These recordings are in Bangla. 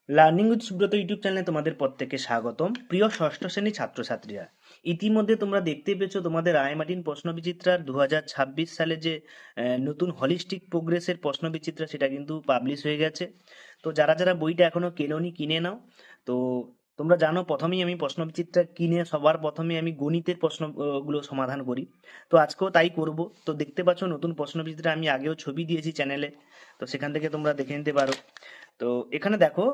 লার্নিং উইথ সুব্রত ইউটিউব চ্যানেলে তোমাদের প্রত্যেককে স্বাগতম। প্রিয় ষষ্ঠ শ্রেণী ছাত্রছাত্রীরা, ইতিমধ্যে তোমরা দেখতে পেয়েছো তোমাদের রায়মার্টিন প্রশ্নবিচিত্রার 2026 সালে যে নতুন হলিস্টিক প্রোগ্রেসের প্রশ্নবিচিত্রা সেটা কিন্তু পাবলিশ হয়ে গেছে। তো যারা যারা বইটা এখনো কেনোনি কিনে নাও। তো তোমরা জানো প্রথমেই আমি প্রশ্নবিচিত্রা কিনে সবার প্রথমে আমি গণিতের প্রশ্নগুলো সমাধান করি। তো আজকেও তাই করব। তো দেখতে পাচ্ছ নতুন প্রশ্নবিচিত্রা আমি আগেও ছবি দিয়েছি চ্যানেলে, তো সেখান থেকে তোমরা দেখে নিতে পারো। তো এখানে দেখো,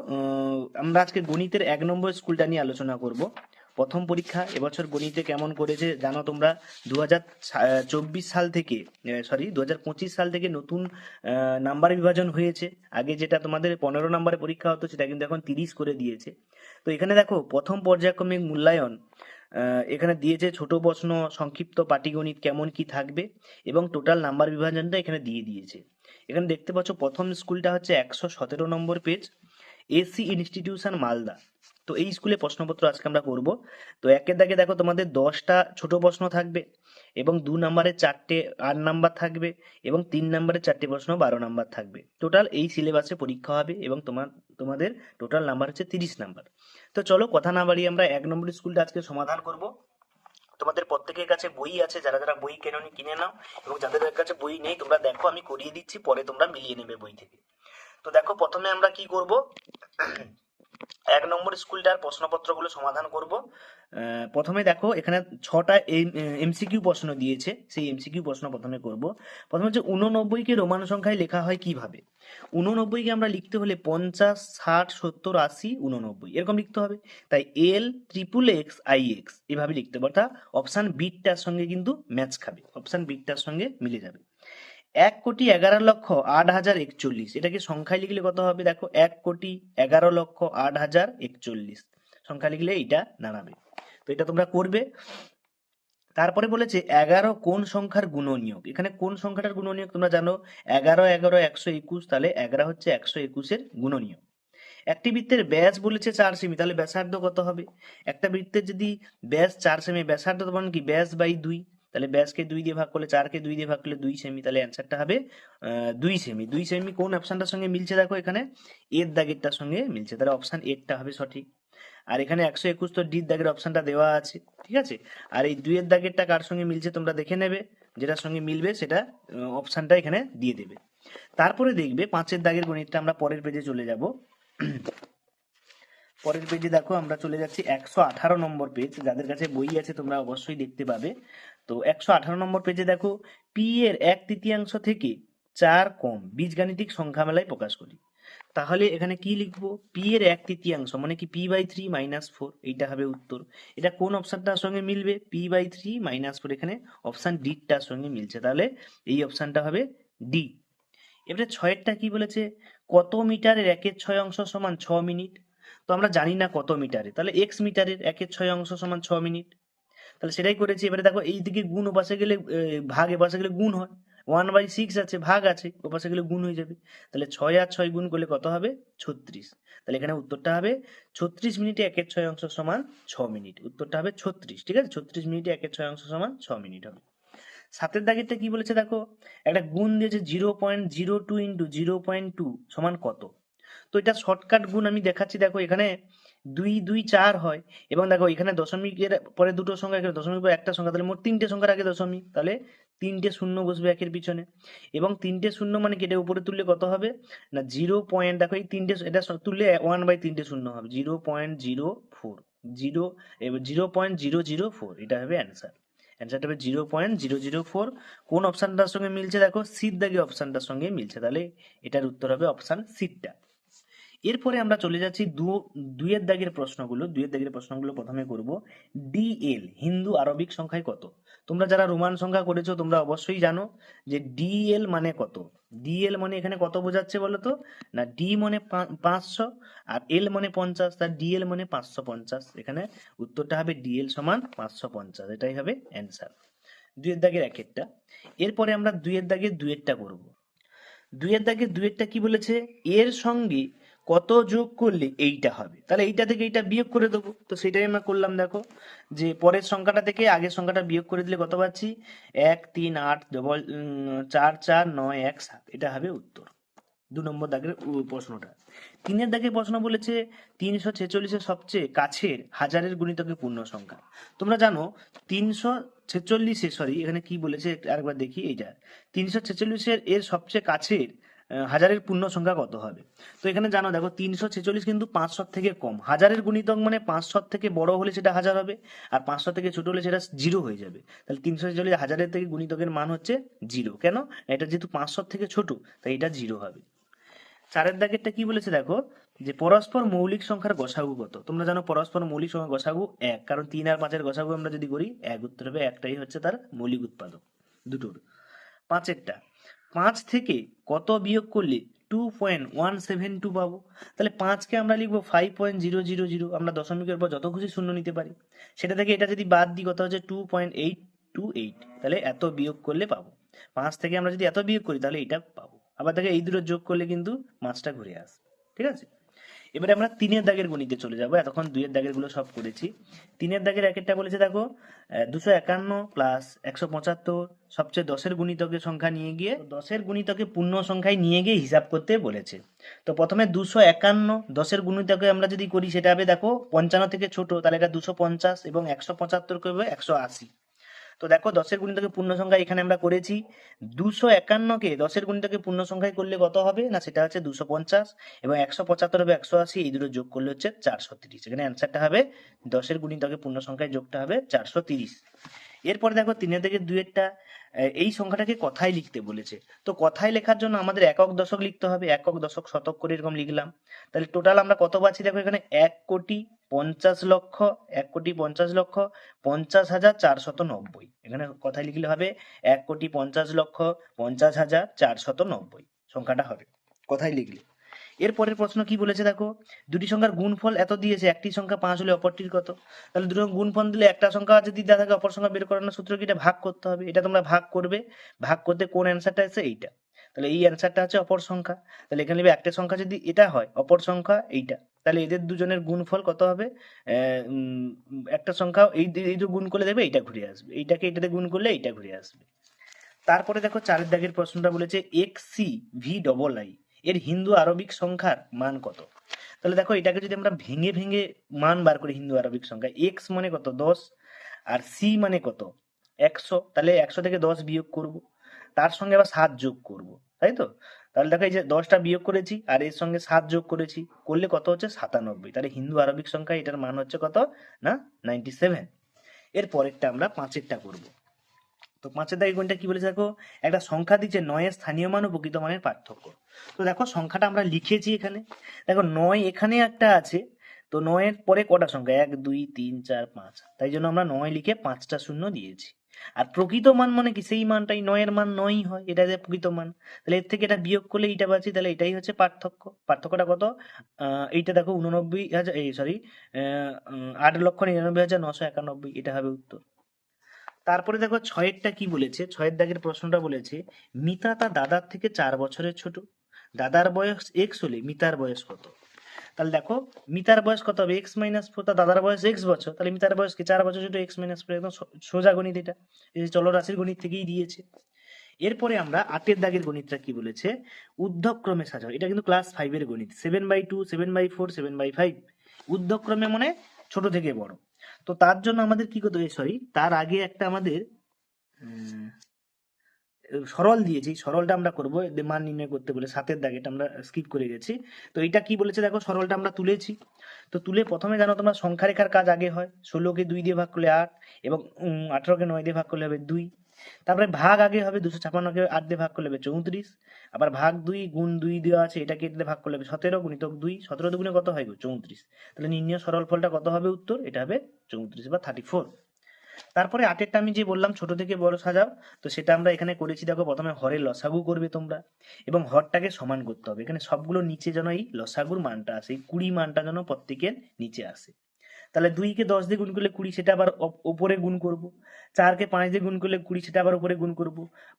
আমরা আজকে গণিতের 1 নম্বর স্কুলটা নিয়ে আলোচনা করব। প্রথম পরীক্ষা এবছর গণিতে কেমন করেছে জানো তোমরা। 2024 সাল থেকে, 2025 সাল থেকে নতুন নাম্বার বিভাজন হয়েছে। আগে যেটা তোমাদের 15 নম্বরের পরীক্ষা হতো সেটা কিন্তু এখন 30 করে দিয়েছে। তো এখানে দেখো প্রথম পর্যায়ক্রমিক মূল্যায়ন এখানে দিয়েছে, ছোট প্রশ্ন, সংক্ষিপ্ত পাটিগণিত কেমন কি থাকবে এবং টোটাল নাম্বার বিভাজনটা এখানে দিয়ে দিয়েছে। এখানে দেখতে পাচ্ছ প্রথম স্কুলটা হচ্ছে 117 নম্বর পেজ, এসি ইনস্টিটিউশন মালদা। তো এই স্কুলে প্রশ্নপত্র আজকে আমরা করব। তো একের দাগে দেখো তোমাদের 10টা ছোট প্রশ্ন থাকবে এবং 2 নম্বরে 4টে 8 নাম্বার থাকবে এবং 3 নম্বরে 4টে প্রশ্ন 12 নাম্বার থাকবে। টোটাল এই সিলেবাসে পরীক্ষা হবে এবং তোমাদের টোটাল নাম্বার হচ্ছে 30 নাম্বার। তো চলো কথা না বাড়িয়ে আমরা 1 নম্বর স্কুলটা আজকে সমাধান করব। তোমাদের প্রত্যেকের কাছে বই আছে, যারা যারা বই কেননি কিনে নাও, এবং যাদের কাছে বই নেই তোমরা দেখো আমি করিয়ে দিচ্ছি, পরে তোমরা মিলিয়ে নেবে বই থেকে। তো দেখো প্রথমে আমরা কি করব, 1 নম্বর স্কুলটার প্রশ্নপত্রগুলো সমাধান করব। প্রথমে দেখো এখানে 6টা এমসিকিউ প্রশ্ন দিয়েছে, সেই এমসিকিউ প্রশ্ন প্রথমে করব। প্রথমে হচ্ছে 89কে রোমান সংখ্যায় লেখা হয় কিভাবে। 89কে আমরা লিখতে হলে 50, 60, 70, 80, 89 এরকম লিখতে হবে। তাই এল ট্রিপল এক্স আই এক্স এভাবে লিখতে হবে, অর্থাৎ অপশান বিটার সঙ্গে কিন্তু ম্যাচ খাবে, অপশান বিটার সঙ্গে মিলে যাবে। 1,11,08,041, এটাকে সংখ্যায় লিখলে কত হবে দেখো, 1,11,08,041 সংখ্যা লিখলে এটা দাঁড়াবে। তো এটা তোমরা করবে। তারপরে বলেছে 11 কোন সংখ্যার গুণনীয়ক। এখানে কোন সংখ্যাটার গুণনীয়ক তোমরা জানো, 11 11 121, তাহলে 11 হচ্ছে 121-এর গুণনীয়ক। একটি বৃত্তের ব্যাস বলেছে 4 সেমি, তাহলে ব্যাসার্ধ কত হবে। একটা বৃত্তের যদি ব্যাস 4 সেমি, ব্যাসার্ধ মানে কি ব্যাস বাই 2, তাহলে ব্যাসকে 2 দিয়ে ভাগ করলে 4কে 2 দিয়ে ভাগ করলে 2 সেমি, তাহলে অ্যান্সারটা হবে 2 সেমি। 2 সেমি কোন অপশনটার সঙ্গে মিলছে দেখো, এখানে এর দাগেরটার সঙ্গে মিলছে, তাহলে অপশন এরটা হবে সঠিক। আর এখানে 121 তো ডির দাগের অপশনটা দেওয়া আছে, ঠিক আছে। আর এই 2-এর দাগেরটা কার সঙ্গে মিলছে তোমরা দেখে নেবে, যেটার সঙ্গে মিলবে সেটা অপশনটা এখানে দিয়ে দেবে। তারপরে দেখবে 5-এর দাগের গণিতটা আমরা পরের পেজে চলে যাব। পরের পেজে দেখো আমরা চলে যাচ্ছি 118 নম্বর পেজ, যাদের কাছে বই আছে তোমরা অবশ্যই দেখতে পাবে। তো 118 নম্বর পেজে দেখো, পি এর 1/3 থেকে 4 কম বীজগাণিতিক সংখ্যা মেলায় প্রকাশ করি। তাহলে এখানে কি লিখবো, পি এর 1/3 মানে কি p/3 - 4, এইটা হবে উত্তর। এটা কোন অপশনটার সঙ্গে মিলবে, p/3 - 4, এখানে অপশন ডিটার সঙ্গে মিলছে, তাহলে এই অপশনটা হবে ডি। এবারে 6-এরটা কি বলেছে, কত মিটারের 1/6 সমান 6 মিনিট। তো আমরা জানি না কত মিটারে, তাহলে এক্স মিটারের 1/6 সমান 6 মিনিট, তাহলে সেটাই করেছি। এবারে দেখো এই দিকে গুণ ওপাশে গেলে ভাগ, এপাশে গেলে গুণ হয়। 1/6 আছে, ভাগ আছে, ওপাশে গেলে গুণ হয়ে যাবে। তাহলে 6 আর 6 গুণ করলে কত হবে, 36। তাহলে এখানে উত্তরটা হবে 36 মিনিটে 1/6 সমান 6 মিনিট, উত্তরটা হবে 36, ঠিক আছে। 36 মিনিটে 1/6 সমান 6 মিনিট হবে। 7-এর দাগেরটা কি বলেছে দেখো, একটা গুণ দিয়েছে 0.02 ইন্টু 0.2 সমান কত। তো এটা শর্টকাট গুণ আমি দেখাচ্ছি, দেখো এখানে 2 2 4 হয়, এবং দেখো এখানে দশমিকের পরে দুটো সংখ্যা, এখানে দশমিক পরে একটা সংখ্যা, তাহলে মোট 3টে সংখ্যার আগে দশমিক, তাহলে 3টে শূন্য বসবে একের পিছনে। এবং 3টে শূন্য মানে কেটে উপরে তুললে কত হবে না, 0. দেখো এই 3টে এটা তুললে 1/3টে শূন্য হবে, 0.04, 0.004, এটা হবে অ্যান্সার। অ্যান্সারটা হবে 0.004। কোন অপশনটার সঙ্গে মিলছে দেখো, সির দাগে অপশনটার সঙ্গে মিলছে, তাহলে এটার উত্তর হবে অপশন সিটা। এরপরে আমরা চলে যাচ্ছি দুইয়ের দাগের প্রশ্নগুলো। দুইয়ের দাগের প্রশ্নগুলো প্রথমে করব, ডিএল হিন্দু আরবিক সংখ্যায় কত। তোমরা যারা রোমান সংখ্যা করেছো তোমরা অবশ্যই জানো যে ডিএল মানে কত। ডিএল মানে এখানে কত বোঝাচ্ছে বলো তো, না ডি মানে 500 আর এল মানে 50, তার ডিএল মানে 550, এখানে উত্তরটা হবে ডিএল সমান 550, এটাই হবে অ্যান্সার। দুইয়ের দাগের একেরটা। এরপরে আমরা দুইয়ের দাগের দুয়েরটা করব। দুইয়ের দাগে দুইয়েরটা কি বলেছে, এর সঙ্গে কত যোগ করলে এইটা হবে, তাহলে এইটা থেকে এইটা বিয়োগ করে দেবো। তো সেটাই আমরা করলাম, দেখো যে পরের সংখ্যাটা থেকে আগের সংখ্যাটা বিয়োগ করে দিলে কত পাচ্ছি, 1 3 8 4 4 9 1 7, এটা হবে উত্তর। নম্বর দাগের প্রশ্নটা। 3 দাগের প্রশ্ন বলেছে 346-এর সবচেয়ে কাছের হাজারের গুণিতকের পূর্ণ সংখ্যা। তোমরা জানো 346, সরি এখানে কি বলেছে আরেকবার দেখি, এইটা 346-এর এর সবচেয়ে কাছের হাজারের পূর্ণ সংখ্যা কত হবে। তো এখানে জানো দেখো 346 কিন্তু 500 থেকে কম, হাজারের গুণিতক মানে 500 থেকে বড় হলে সেটা হাজার হবে, আর 500 থেকে ছোট হলে সেটা জিরো হয়ে যাবে। তাহলে 346 হাজারের থেকে গুণিতকের মান হচ্ছে জিরো। কেন? এটা যেহেতু 500 থেকে ছোট, তাই এটা জিরো হবে। 4 দাগেরটা কি বলেছে দেখো, যে পরস্পর মৌলিক সংখ্যার গসাগু কত। তোমরা জানো পরস্পর মৌলিক সংখ্যার গসাগু 1, কারণ 3 আর 5-এর গসাগু আমরা যদি করি 1, উত্তর হবে একটাই হচ্ছে তার মৌলিক উৎপাদক দুটোর। 5-এরটা, 5 থেকে কত বিয়োগ করলে 2.172 পাবো। তাহলে 5কে আমরা লিখবো 5.000, আমরা দশমিকের পর যত খুশি শূন্য নিতে পারি। সেটা থেকে এটা যদি বাদ দিই কত হচ্ছে 2.828, তাহলে এত বিয়োগ করলে পাবো। 5 থেকে আমরা যদি এত বিয়োগ করি তাহলে এটা পাবো। আবার দেখো এই দুটো যোগ করলে কিন্তু 5টা ঘুরে আসবে। ঠিক আছে, এবারে আমরা 3 দাগের গণিতে চলে যাবো। এতক্ষণ 2 দাগের গুলো সব করেছি। 3 দাগের একেরটা বলেছে দেখো 251 প্লাস 175 সবচেয়ে 10-এর গুণিতকের সংখ্যা নিয়ে গিয়ে 10-এর গুণিতকে পূর্ণ সংখ্যায় নিয়ে গিয়ে হিসাব করতে বলেছে। তো প্রথমে 251 10-এর গুণিতকে আমরা যদি করি সেটা হবে দেখো 55 থেকে ছোট, তাহলে এটা 250, এবং 175 করবে 180। তো দেখো 10-এর গুণিতকে পূর্ণ সংখ্যা এখানে আমরা করেছি। 251কে 10-এর গুণিতকে পূর্ণ সংখ্যায় করলে কত হবে না, সেটা হচ্ছে 250, এবং 175 হবে 180, এই দুটো যোগ করলে হচ্ছে 430। এখানে অ্যান্সারটা হবে 10-এর গুণিতকে পূর্ণ সংখ্যায় যোগটা হবে 430। এরপরে দেখো 3 থেকে 2-এরটা, এই সংখ্যাটাকে কথায় লিখতে বলেছে। তো কথায় লেখার জন্য আমাদের একক দশক লিখতে হবে, একক দশক শতক করে এরকম লিখলাম। তাহলে টোটাল আমরা কত পাচ্ছি দেখো এখানে 1,50,50,50,50,490। এখানে কথায় লিখলে হবে 1,50,50,50,490 সংখ্যাটা হবে কথায় লিখলে। এরপরের প্রশ্ন কি বলেছে দেখো, দুটি সংখ্যার গুণফল এত দিয়েছে, একটি সংখ্যা 5 হলে অপরটির কত। তাহলে দুটো গুণফল দিলে একটা সংখ্যা যদি দেওয়া থাকে অপর সংখ্যা বের করানোর সূত্র কি, এটা ভাগ করতে হবে। এটা তোমরা ভাগ করবে, ভাগ করতে কোন অ্যান্সারটা আছে এইটা, তাহলে এই অ্যান্সারটা হচ্ছে অপর সংখ্যা। তাহলে এখানে লিখবে একটা সংখ্যা যদি এটা হয় অপর সংখ্যা এইটা, তাহলে এদের দুজনের গুণফল কত হবে, একটা সংখ্যা এই দুটো গুণ করলে দেখবে এইটা ঘুরে আসবে, এইটাকে এটাতে গুণ করলে এইটা ঘুরে আসবে। তারপরে দেখো 4 দাগের প্রশ্নটা বলেছে XCVII এর হিন্দু আরবিক সংখ্যার মান কত। তাহলে দেখো এটাকে যদি আমরা ভেঙে ভেঙে মান বার করি হিন্দু আরবিক সংখ্যা, x মানে কত 10, আর c মানে কত 100, তাহলে 100 থেকে 10 বিয়োগ করব, তার সঙ্গে আবার 7 যোগ করব, তাই তো। তাহলে দেখো এই যে 10টা বিয়োগ করেছি আর এর সঙ্গে 7 যোগ করেছি, করলে কত হচ্ছে 97। তাহলে হিন্দু আরবিক সংখ্যা এটার মান হচ্ছে কত না 97। এর পরেরটা আমরা 5-এরটা করব। তো 5-এর দাগে কোনটা কি বলেছে দেখো, একটা সংখ্যা দিচ্ছে 9 এর স্থানীয় মান ও প্রকৃত মানের পার্থক্য। তো দেখো সংখ্যাটা আমরা লিখেছি এখানে, দেখো 9 এখানে একটা আছে, তো 9 এর পরে কটা সংখ্যা 1 2 3 4 5, তাই জন্য আমরা 9 লিখে 5টা শূন্য দিয়েছি। আর প্রকৃত মান মানে কি, সেই মানটাই 9 এর মান 9ই হয়, এটা যে প্রকৃত মান। তাহলে এর থেকে এটা বিয়োগ করলে এইটা পাচ্ছি, তাহলে এটাই হচ্ছে পার্থক্য। পার্থক্যটা কত, এইটা দেখো 89,000, এই সরি 8,99,991, এটা হবে উত্তর। তারপরে দেখো 6-এরটা কি বলেছে, 6-এর দাগের প্রশ্নটা বলেছে মিতা তার দাদার থেকে 4 বছরের ছোট, দাদার বয়স x হলে মিতার বয়স কত। তাহলে দেখো মিতার বয়স কত হবে x-4, তার দাদার বয়স x বছর, তাহলে মিতার বয়স কি 4 বছর ছোট, x-4, একদম সোজা গণিত এটা, এই যে চলরাশির গণিত থেকেই দিয়েছে। এরপরে আমরা 8-এর দাগের গণিতটা কি বলেছে, ঊর্ধ্বক্রমে সাজাও। এটা কিন্তু ক্লাস 5-এর গণিত, 7/2 7/4 7/5, ঊর্ধ্বক্রমে মানে ছোট থেকে বড়। তো তার জন্য আমাদের কি করতে হবে, সরি তার আগে একটা আমাদের সরল দিয়েছি, সরলটা আমরা করবো মান নির্ণয় করতে বলে 7-এর দাগে, এটা আমরা স্কিপ করে গেছি। তো এটা কি বলেছে দেখো, সরলটা আমরা তুলেছি। তো তুলে প্রথমে জানো তোমরা সংখ্যা রেখার কাজ আগে হয়, 16কে 2 দিয়ে ভাগ করলে 8, এবং 18কে 9 দিয়ে ভাগ করলে হবে 2। তারপরে ভাগ আগে হবে, 256কে 8 দিয়ে ভাগ করলে হবে 34। আবার ভাগ 2 গুণ 2 দেওয়া আছে, এটাকে এটা দিয়ে ভাগ করলে হবে 17 গুণিতক 2, 17 দুগুণে কত হয় গো 34। তাহলে নির্ণয় সরল ফলটা কত হবে উত্তর, এটা হবে 34 বা 34। তারপরে 8-এরটা আমি যে বললাম ছোট থেকে বড় সাজাও, তো সেটা আমরা এখানে করেছি। দেখো প্রথমে হরের লসাগু করবে তোমরা, এবং হরটাকে সমান করতে হবে। এখানে সবগুলো নিচে যেন এই লসাগুর মানটা আসে, এই 20 মানটা যেন প্রত্যেকের নিচে আসে। তাহলে 2কে 10 দিয়ে গুণ করলে 20, সেটা আবার উপরে গুণ করব। 4কে 5 দিয়ে গুণ করলে 20, সেটা আবার উপরে গুণ করব।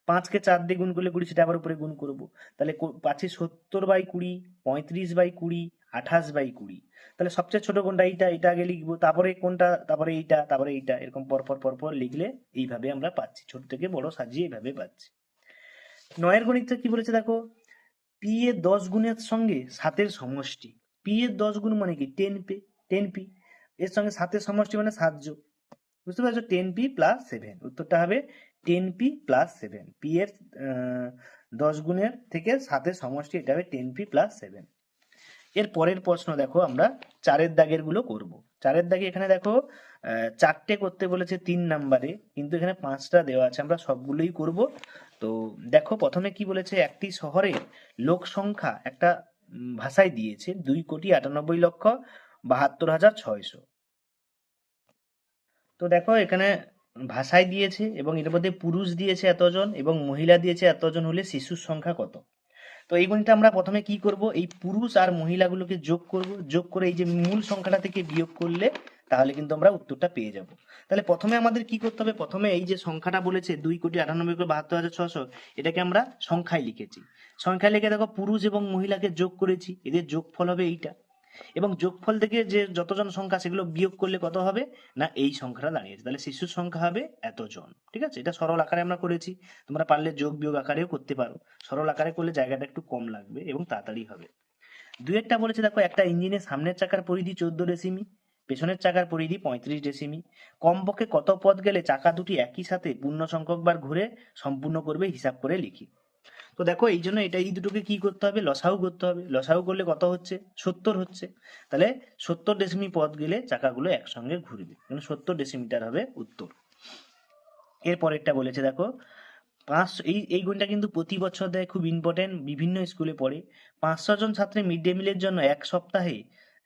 5কে 4 দিয়ে গুণ করলে 20, সেটা আবার উপরে গুণ করব। তাহলে পাচ্ছি 70/20, 35/20, 28/20। তাহলে সবচেয়ে ছোট কোনটা, এইটা, এটা আগে লিখবো, তারপরে কোনটা, তারপরে এইটা, তারপরে এইটা, এরকম পরপর পরপর লিখলে এইভাবে আমরা পাচ্ছি, ছোট থেকে বড় সাজিয়ে এইভাবে পাচ্ছি। 9-এর গণিতটা কি বলেছে দেখো, পি এর 10 গুণের সঙ্গে 7 সমষ্টি। পি এর 10 গুণ মানে কি 10p, এর সঙ্গে 7 সমষ্টি মানে 7 যোগ, বুঝতে পারছো? 10p প্লাস 7, উত্তরটা হবে 10p প্লাস 7। পি এর 10 গুণের থেকে 7 সমষ্টি, এটা হবে 10p প্লাস 7। এর পরের প্রশ্ন দেখো, আমরা 4 দাগের গুলো করব। 4 দাগে এখানে দেখো 4টে করতে বলেছে 3 নাম্বারে, কিন্তু এখানে 5টা দেওয়া আছে, আমরা সবগুলোই করব। তো দেখো প্রথমে কি বলেছে, একটি শহরে লোক সংখ্যা একটা ভাষায় দিয়েছে 2,98,72,600। তো দেখো এখানে ভাষায় দিয়েছে এবং এর মধ্যে পুরুষ দিয়েছে এতজন এবং মহিলা দিয়েছে এতজন, হলে শিশুর সংখ্যা কত? তো এই গণিতটা আমরা প্রথমে কি করব, এই পুরুষ আর মহিলাগুলোকে যোগ করব, যোগ করে এই যে মূল সংখ্যাটা থেকে বিয়োগ করলে তাহলে কিন্তু আমরা উত্তরটা পেয়ে যাব। তাহলে প্রথমে আমাদের কি করতে হবে, প্রথমে এই যে সংখ্যাটা বলেছে 2,98,72,600, এটাকে আমরা সংখ্যায় লিখেছি। সংখ্যায় লিখে দেখো পুরুষ এবং মহিলাকে যোগ করেছি, এদের যোগফল হবে এইটা, এবং যোগফল থেকে যে যতজন সংখ্যা সেগুলো বিয়োগ করলে কত হবে না এই সংখ্যাটা দাঁড়িয়েছে, তাহলে শিশুর সংখ্যা হবে এতজন। ঠিক আছে, এটা সরল আকারে আমরা করেছি, তোমরা পারলে যোগ বিয়োগ আকারেও করতে পারো, সরল আকারে করলে জায়গাটা একটু কম লাগবে এবং তাড়াতাড়ি হবে। দুয়েরটা বলেছে দেখো, একটা ইঞ্জিনের সামনের চাকার পরিধি 14 ডেসিমি, পেছনের চাকার পরিধি 35 ডেসিমি, কমপক্ষে কত পথ গেলে চাকা দুটি একই সাথে পূর্ণ সংখ্যক বার ঘুরে সম্পূর্ণ করবে, হিসাব করে লিখি। তো দেখো এই জন্য এটা এই দুটোকে কি করতে হবে, লসাগু করতে হবে। লসাগু করলে কত হচ্ছে, 70 হচ্ছে। তাহলে 70 ডেসিমি পথ গেলে চাকাগুলো একসঙ্গে ঘুরবে, মানে 70 ডেসিমিটার হবে উত্তর। এর পরেরটা বলেছে দেখো, এই গুণটা কিন্তু প্রতি বছর দেয়, খুব ইম্পর্টেন্ট, বিভিন্ন স্কুলে পড়ে। 500 জন ছাত্রের মিড ডে মিলের জন্য এক সপ্তাহে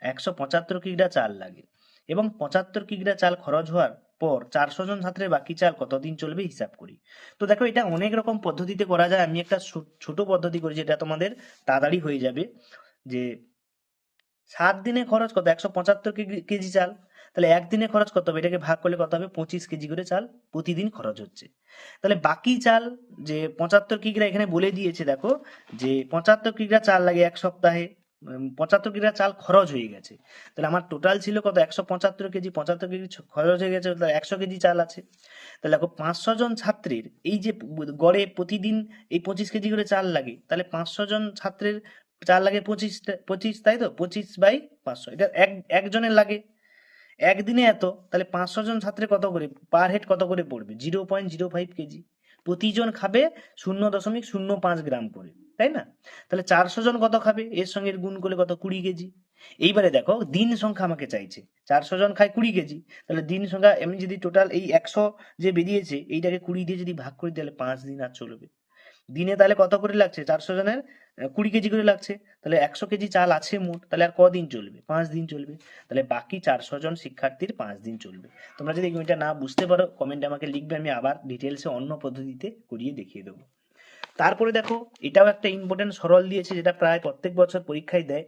175 কিগ্রা চাল লাগে, এবং 75 কিগ্রা চাল খরচ হওয়ার পর 400 জন ছাত্রের বাকি চাল কতদিন চলবে হিসাব করি। তো দেখো এটা অনেক রকম পদ্ধতিতে করা যায়, আমি একটা ছোট পদ্ধতি করেছি, এটা তোমাদের তাড়াতাড়ি হয়ে যাবে। যে 7 দিনে খরচ কত, 175 কেজি চাল, তাহলে একদিনে খরচ কত হবে, এটাকে ভাগ করলে কত হবে, 25 কেজি করে চাল প্রতিদিন খরচ হচ্ছে। তাহলে বাকি চাল যে 75 কিগ্রা এখানে বলে দিয়েছে, দেখো যে 75 কিগ্রা চাল লাগে এক সপ্তাহে, 75 কিগ্রা চাল খরচ হয়ে গেছে। তাহলে আমার টোটাল ছিল কত, 175 কেজি, 75 কেজি খরচ হয়ে গেছে, তাহলে 100 কেজি চাল আছে। তাহলে দেখো 500 জন ছাত্রের এই যে গড়ে প্রতিদিন এই 25 কেজি করে চাল লাগে, তাহলে 500 জন ছাত্রের চাল লাগে 25, তাই তো, 25/500, এটা একজনের লাগে একদিনে এত, তাহলে 500 জন ছাত্রের কত করে পার হেড কত করে পড়বে, 0.05 কেজি, প্রতিজন খাবে 0.05 গ্রাম করে, তাই না? তাহলে 400 জন কত খাবে, এর সঙ্গে গুণ করলে কত, 20 কেজি। এইবারে দেখো দিন সংখ্যা আমাকে চাইছে, 400 জন খায় 20 কেজি, তাহলে দিন সংখ্যা এমনি যদি টোটাল এই 100 যে বেরিয়েছে এইটাকে 20 দিয়ে যদি ভাগ করে, তাহলে 5 দিন আর চলবে। দিনে তাহলে কত করে লাগছে, 400 জনের 20 কেজি করে লাগছে, তাহলে 100 কেজি চাল আছে মোট, তাহলে আর কদিন চলবে, 5 দিন চলবে। তাহলে বাকি 400 জন শিক্ষার্থীর 5 দিন চলবে। তোমরা যদি এটা না বুঝতে পারো কমেন্টে আমাকে লিখবে, আমি আবার ডিটেলসে অন্য পদ্ধতিতে করিয়ে দেখিয়ে দেবো। তারপরে দেখো এটাও একটা ইম্পর্টেন্ট সরল দিয়েছে, যেটা প্রায় প্রত্যেক বছর পরীক্ষায় দেয়।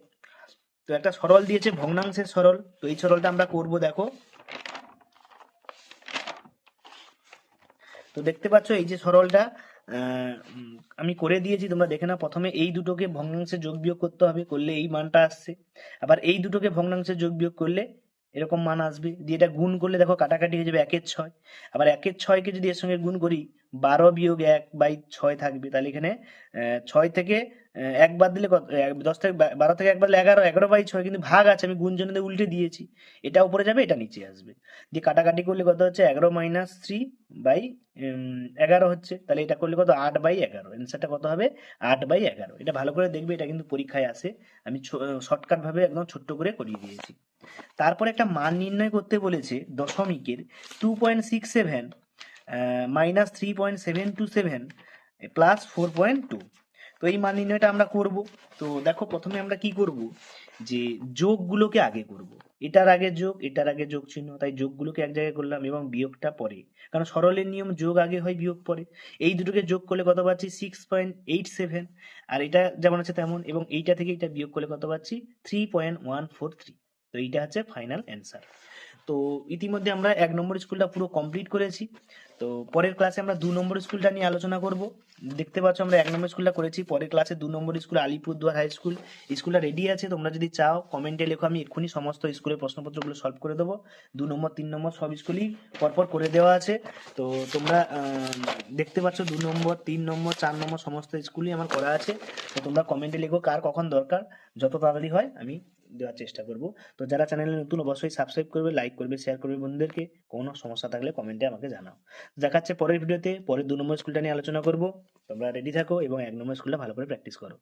তো একটা সরল দিয়েছে ভগ্নাংশের সরল, তো এই সরলটা আমরা করব। দেখো তো দেখতে পাচ্ছ এই যে সরলটা আমি করে দিয়েছি, তোমরা দেখে নাও। প্রথমে এই দুটোকে ভগ্নাংশে যোগ বিয়োগ করতে হবে, করলে এই মানটা আসছে। আবার এই দুটোকে ভগ্নাংশে যোগ বিয়োগ করলে এরকম মান আসবে, দিয়ে এটা গুণ করলে দেখো কাটাকাটি হয়ে যাবে 1/6। আবার 1/6কে যদি এর সঙ্গে গুণ করি 12 বিয়োগ 1/6 থাকবে, তাহলে এখানে 6 থেকে 1 বাদ দিলে কত, 10 থেকে 12 থেকে 1 বাদ দিলে 11, 11/6, কিন্তু ভাগ আছে আমি গুণ জন্য উল্টে দিয়েছি, এটা উপরে যাবে এটা নিচে আসবে, দিয়ে কাটাকাটি করলে কত হচ্ছে 11 - 3/11 হচ্ছে, তাহলে এটা করলে কত 8/11, অ্যান্সারটা কত হবে 8/11। এটা ভালো করে দেখবে, এটা কিন্তু পরীক্ষায় আসে, আমি শর্টকাট ভাবে একদম ছোট্ট করে করিয়ে দিয়েছি। তারপরে একটা মান নির্ণয় করতে বলেছে দশমিকের 2.67 -3.727 +4.2। তো এই মান নির্ণয়টা আমরা করব। তো দেখো প্রথমে আমরা কি করব, যে যোগগুলোকে আগে করব, এটার আগে যোগ এটার আগে যোগ চিহ্ন, তাই যোগগুলোকে এক জায়গায় করলাম এবং বিয়োগটা পরে, কারণ সরলের নিয়ম যোগ আগে হয় বিয়োগ পরে। এই দুটোকে যোগ করলে কত পাচ্ছি 6.87, আর এটা যেমন আছে তেমন, এবং এইটা থেকে এটা বিয়োগ করলে কত পাচ্ছি 3.143। তো এইটা হচ্ছে ফাইনাল অ্যান্সার। তো ইতিমধ্যে আমরা 1 নম্বর স্কুলটা পুরো কমপ্লিট করেছি। তো পরের ক্লাসে আমরা 2 নম্বর স্কুলটা নিয়ে আলোচনা করব। দেখতে পাচ্ছ আমরা 1 নম্বর স্কুলটা করেছি, পরের ক্লাসে 2 নম্বর স্কুল আলিপুরদুয়ার হাই স্কুল। স্কুলটা রেডি আছে, তোমরা যদি চাও কমেন্টে লেখো, আমি এক্ষুনি সমস্ত স্কুলের প্রশ্নপত্রগুলো সলভ করে দেবো। 2 নম্বর 3 নম্বর সব স্কুলই পরপর করে দেওয়া আছে। তো তোমরা দেখতে পাচ্ছ 2 নম্বর 3 নম্বর 4 নম্বর সমস্ত স্কুলই আমার করা আছে। তো তোমরা কমেন্টে লেখো কার কখন দরকার, যত তাড়াতাড়ি হয় আমি দেওয়ার চেষ্টা করব। তো যারা চ্যানেলে নতুন অবশ্যই সাবস্ক্রাইব করবে, লাইক করবে, শেয়ার করবে বন্ধুদেরকে। কোনো সমস্যা থাকলে কমেন্টে আমাকে জানাও। দেখাচ্ছে পরের ভিডিওতে, পরের 2 নম্বর স্কুলটা নিয়ে আলোচনা করব। তোমরা রেডি থাকো এবং 1 নম্বর স্কুলটা ভালো করে প্র্যাকটিস করো।